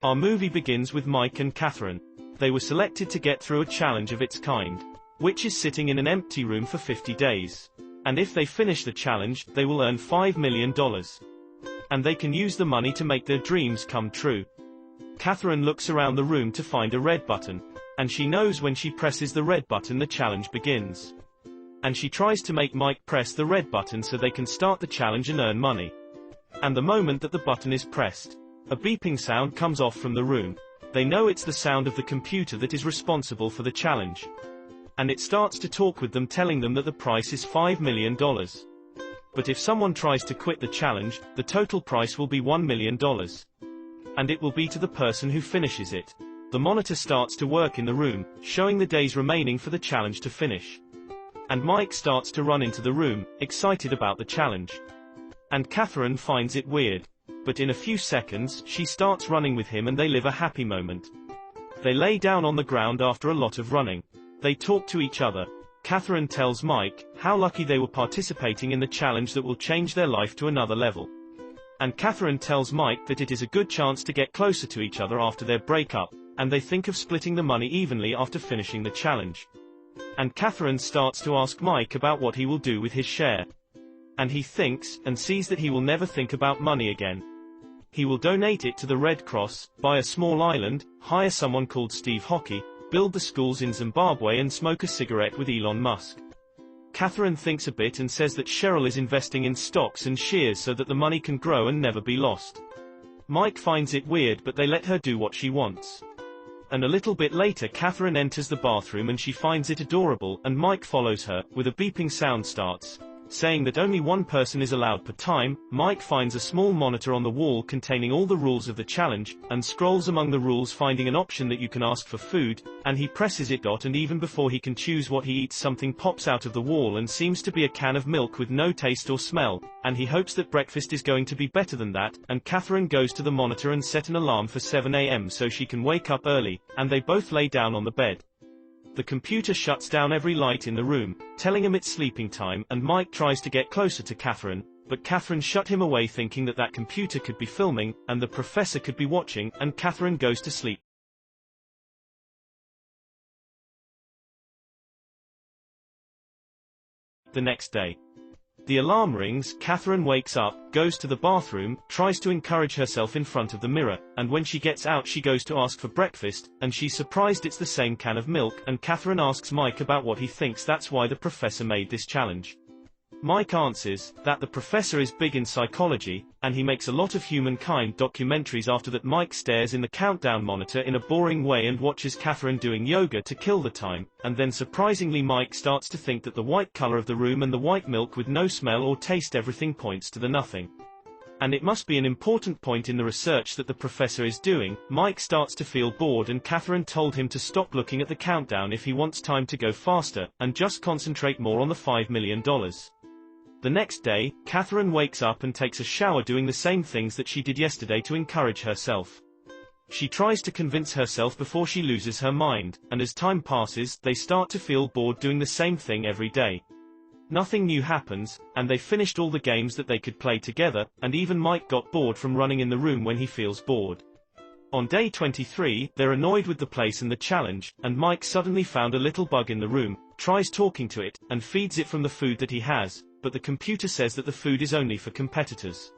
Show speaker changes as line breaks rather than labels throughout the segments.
Our movie begins with Mike and Catherine. They were selected to get through a challenge of its kind, which is sitting in an empty room for 50 days. And if they finish the challenge, they will earn $5 million. And they can use the money to make their dreams come true. Catherine looks around the room to find a red button, and she knows when she presses the red button the challenge begins. And she tries to make Mike press the red button so they can start the challenge and earn money. And the moment that the button is pressed, a beeping sound comes off from the room. They know it's the sound of the computer that is responsible for the challenge. And it starts to talk with them, telling them that the price is $5 million. But if someone tries to quit the challenge, the total price will be $1 million. And it will be to the person who finishes it. The monitor starts to work in the room, showing the days remaining for the challenge to finish. And Mike starts to run into the room, excited about the challenge. And Catherine finds it weird. But in a few seconds, she starts running with him and they live a happy moment. They lay down on the ground after a lot of running. They talk to each other. Catherine tells Mike how lucky they were participating in the challenge that will change their life to another level. And Catherine tells Mike that it is a good chance to get closer to each other after their breakup, and they think of splitting the money evenly after finishing the challenge. And Catherine starts to ask Mike about what he will do with his share. And he thinks, and sees that he will never think about money again. He will donate it to the Red Cross, buy a small island, hire someone called Steve Hockey, build the schools in Zimbabwe and smoke a cigarette with Elon Musk. Catherine thinks a bit and says that Cheryl is investing in stocks and shares so that the money can grow and never be lost. Mike finds it weird, but they let her do what she wants. And a little bit later Catherine enters the bathroom and she finds it adorable, and Mike follows her, with a beeping sound starts, saying that only one person is allowed per time. Mike finds a small monitor on the wall containing all the rules of the challenge, and scrolls among the rules finding an option that you can ask for food, and he presses it. And even before he can choose what he eats, something pops out of the wall and seems to be a can of milk with no taste or smell, and he hopes that breakfast is going to be better than that, and Catherine goes to the monitor and set an alarm for 7 a.m. so she can wake up early, and they both lay down on the bed. The computer shuts down every light in the room, telling him it's sleeping time, and Mike tries to get closer to Catherine, but Catherine shut him away thinking that that computer could be filming, and the professor could be watching, and Catherine goes to sleep. The next day. The alarm rings, Catherine wakes up, goes to the bathroom, tries to encourage herself in front of the mirror, and when she gets out she goes to ask for breakfast, and she's surprised it's the same can of milk, and Catherine asks Mike about what he thinks that's why the professor made this challenge. Mike answers that the professor is big in psychology, and he makes a lot of humankind documentaries. After that Mike stares in the countdown monitor in a boring way and watches Catherine doing yoga to kill the time, and then surprisingly Mike starts to think that the white color of the room and the white milk with no smell or taste, everything points to the nothing. And it must be an important point in the research that the professor is doing. Mike starts to feel bored, and Catherine told him to stop looking at the countdown if he wants time to go faster, and just concentrate more on the $5 million. The next day, Catherine wakes up and takes a shower doing the same things that she did yesterday to encourage herself. She tries to convince herself before she loses her mind, and as time passes, they start to feel bored doing the same thing every day. Nothing new happens, and they finished all the games that they could play together, and even Mike got bored from running in the room when he feels bored. On day 23, they're annoyed with the place and the challenge, and Mike suddenly found a little bug in the room, tries talking to it, and feeds it from the food that he has, but the computer says that the food is only for competitors.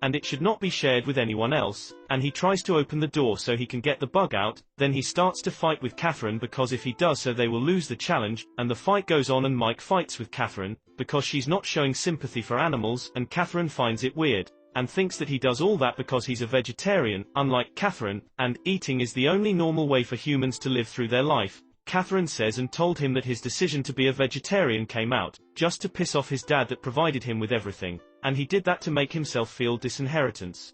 And it should not be shared with anyone else, and he tries to open the door so he can get the bug out. Then he starts to fight with Catherine because if he does so they will lose the challenge, and the fight goes on and Mike fights with Catherine, because she's not showing sympathy for animals, and Catherine finds it weird, and thinks that he does all that because he's a vegetarian, unlike Catherine, and eating is the only normal way for humans to live through their life. Catherine says and told him that his decision to be a vegetarian came out just to piss off his dad that provided him with everything, and he did that to make himself feel disinheritance.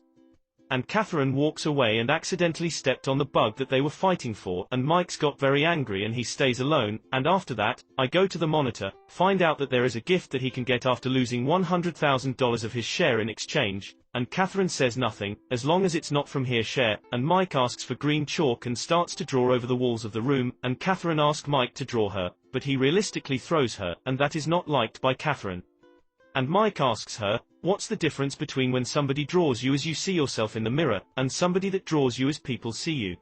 And Catherine walks away and accidentally stepped on the bug that they were fighting for, and Mike's got very angry and he stays alone. And after that, I go to the monitor, find out that there is a gift that he can get after losing $100,000 of his share in exchange, and Catherine says nothing, as long as it's not from her share, and Mike asks for green chalk and starts to draw over the walls of the room, and Catherine asks Mike to draw her, but he realistically throws her, and that is not liked by Catherine. And Mike asks her, What's the difference between when somebody draws you as you see yourself in the mirror, and somebody that draws you as people see you?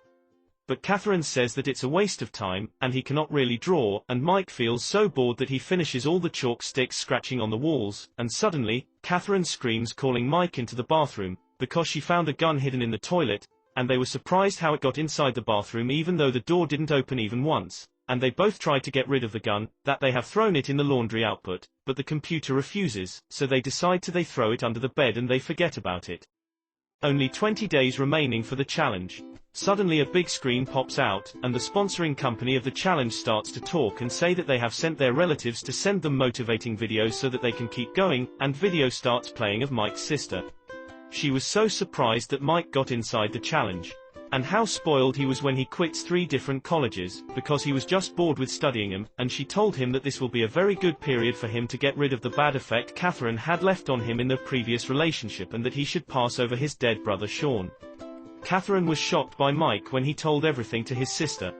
But Catherine says that it's a waste of time, and he cannot really draw, and Mike feels so bored that he finishes all the chalk sticks scratching on the walls, and suddenly, Catherine screams calling Mike into the bathroom, because she found a gun hidden in the toilet, and they were surprised how it got inside the bathroom even though the door didn't open even once, and they both try to get rid of the gun, that they have thrown it in the laundry output, but the computer refuses, so they decide to throw it under the bed and they forget about it. Only 20 days remaining for the challenge. Suddenly a big screen pops out, and the sponsoring company of the challenge starts to talk and say that they have sent their relatives to send them motivating videos so that they can keep going, and video starts playing of Mike's sister. She was so surprised that Mike got inside the challenge. And how spoiled he was when he quits 3 different colleges, because he was just bored with studying them, and she told him that this will be a very good period for him to get rid of the bad effect Catherine had left on him in their previous relationship and that he should pass over his dead brother Sean. Catherine was shocked by Mike when he told everything to his sister.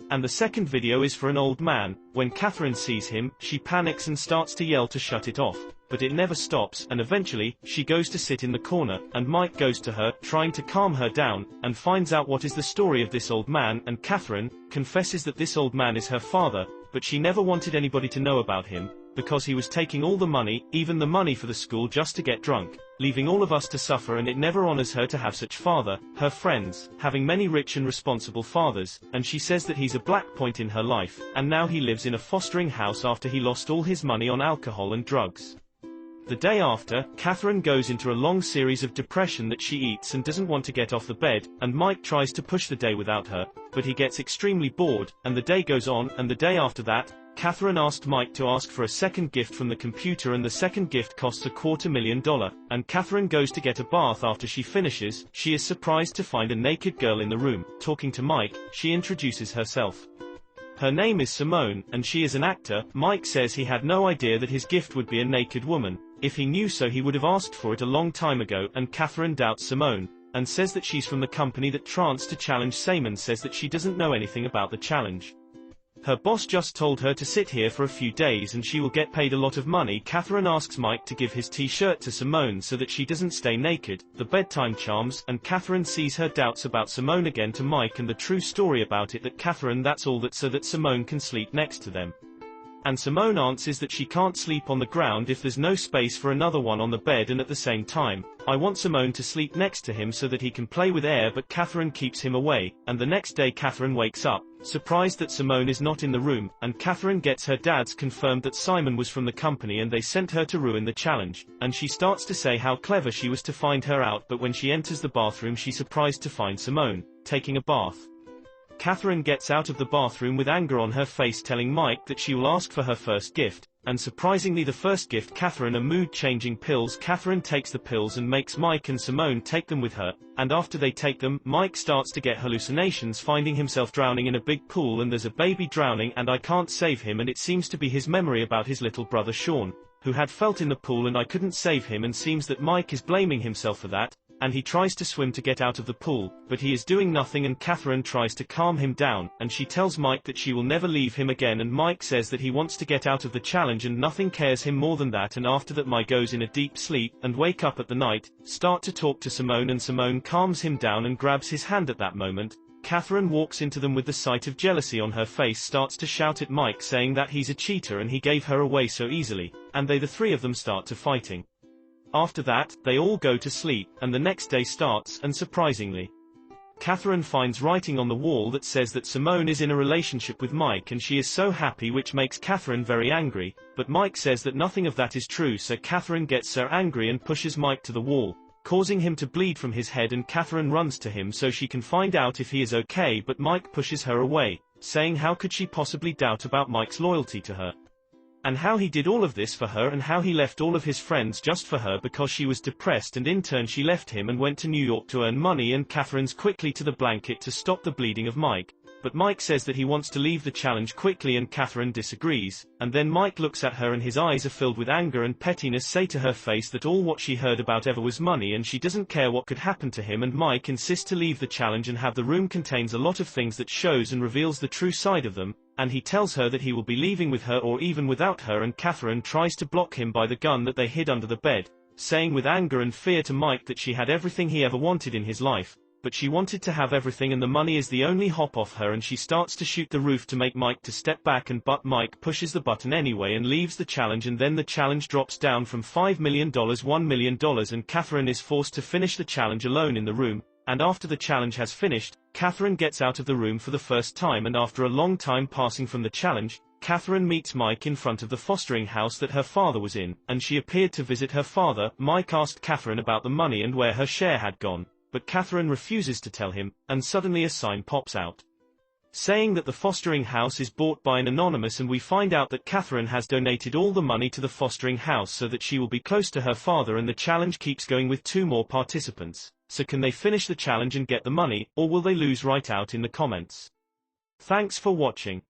And the second video is for an old man. When Catherine sees him, she panics and starts to yell to shut it off, but it never stops, and eventually, she goes to sit in the corner, and Mike goes to her, trying to calm her down, and finds out what is the story of this old man, and Catherine confesses that this old man is her father, but she never wanted anybody to know about him, because he was taking all the money, even the money for the school, just to get drunk, leaving all of us to suffer, and it never honors her to have such father, her friends, having many rich and responsible fathers, and she says that he's a black point in her life, and now he lives in a fostering house after he lost all his money on alcohol and drugs. The day after, Catherine goes into a long series of depression that she eats and doesn't want to get off the bed, and Mike tries to push the day without her, but he gets extremely bored, and the day goes on, and the day after that, Catherine asked Mike to ask for a second gift from the computer, and the second gift costs $250,000, and Catherine goes to get a bath. After she finishes, she is surprised to find a naked girl in the room. Talking to Mike, she introduces herself. Her name is Simone, and she is an actor. Mike says he had no idea that his gift would be a naked woman. If he knew so he would have asked for it a long time ago, and Catherine doubts Simone, and says that she's from the company that Trance to challenge. Simone says that she doesn't know anything about the challenge. Her boss just told her to sit here for a few days and she will get paid a lot of money. Catherine asks Mike to give his t-shirt to Simone so that she doesn't stay naked, the bedtime charms, and Catherine sees her doubts about Simone again to Mike and the true story about it, that Catherine that's all that so that Simone can sleep next to them. And Simone answers that she can't sleep on the ground if there's no space for another one on the bed, and at the same time, I want Simone to sleep next to him so that he can play with air, but Catherine keeps him away, and the next day Catherine wakes up, surprised that Simone is not in the room, and Catherine gets her dad's confirmed that Simon was from the company and they sent her to ruin the challenge, and she starts to say how clever she was to find her out, but when she enters the bathroom she's surprised to find Simone taking a bath. Catherine gets out of the bathroom with anger on her face, telling Mike that she will ask for her first gift, and surprisingly the first gift Catherine are mood-changing pills. Catherine takes the pills and makes Mike and Simone take them with her, and after they take them, Mike starts to get hallucinations, finding himself drowning in a big pool, and there's a baby drowning and I can't save him, and it seems to be his memory about his little brother Sean, who had felt in the pool and I couldn't save him, and seems that Mike is blaming himself for that. And he tries to swim to get out of the pool, but he is doing nothing, and Catherine tries to calm him down, and she tells Mike that she will never leave him again, and Mike says that he wants to get out of the challenge and nothing cares him more than that, and after that Mike goes in a deep sleep, and wake up at the night, start to talk to Simone, and Simone calms him down and grabs his hand. At that moment, Catherine walks into them with the sight of jealousy on her face, starts to shout at Mike saying that he's a cheater and he gave her away so easily, and the 3 of them start to fighting. After that, they all go to sleep, and the next day starts, and surprisingly, Catherine finds writing on the wall that says that Simone is in a relationship with Mike, and she is so happy, which makes Catherine very angry, but Mike says that nothing of that is true, so Catherine gets so angry and pushes Mike to the wall, causing him to bleed from his head, and Catherine runs to him so she can find out if he is okay, but Mike pushes her away, saying how could she possibly doubt about Mike's loyalty to her, and how he did all of this for her, and how he left all of his friends just for her because she was depressed, and in turn she left him and went to New York to earn money, and Catherine's quickly to the blanket to stop the bleeding of Mike. But Mike says that he wants to leave the challenge quickly, and Catherine disagrees, and then Mike looks at her and his eyes are filled with anger and pettiness, say to her face that all what she heard about ever was money and she doesn't care what could happen to him, and Mike insists to leave the challenge and have the room contains a lot of things that shows and reveals the true side of them, and he tells her that he will be leaving with her or even without her, and Catherine tries to block him by the gun that they hid under the bed, saying with anger and fear to Mike that she had everything he ever wanted in his life, but she wanted to have everything and the money is the only hop off her, and she starts to shoot the roof to make Mike to step back, but Mike pushes the button anyway and leaves the challenge, and then the challenge drops down from $5 million to $1 million and Catherine is forced to finish the challenge alone in the room, and after the challenge has finished, Catherine gets out of the room for the first time, and after a long time passing from the challenge, Catherine meets Mike in front of the fostering house that her father was in, and she appeared to visit her father. Mike asked Catherine about the money and where her share had gone, but Catherine refuses to tell him, and suddenly a sign pops out saying that the fostering house is bought by an anonymous, and we find out that Catherine has donated all the money to the fostering house so that she will be close to her father, and the challenge keeps going with 2 more participants. So can they finish the challenge and get the money, or will they lose right out in the comments? Thanks for watching.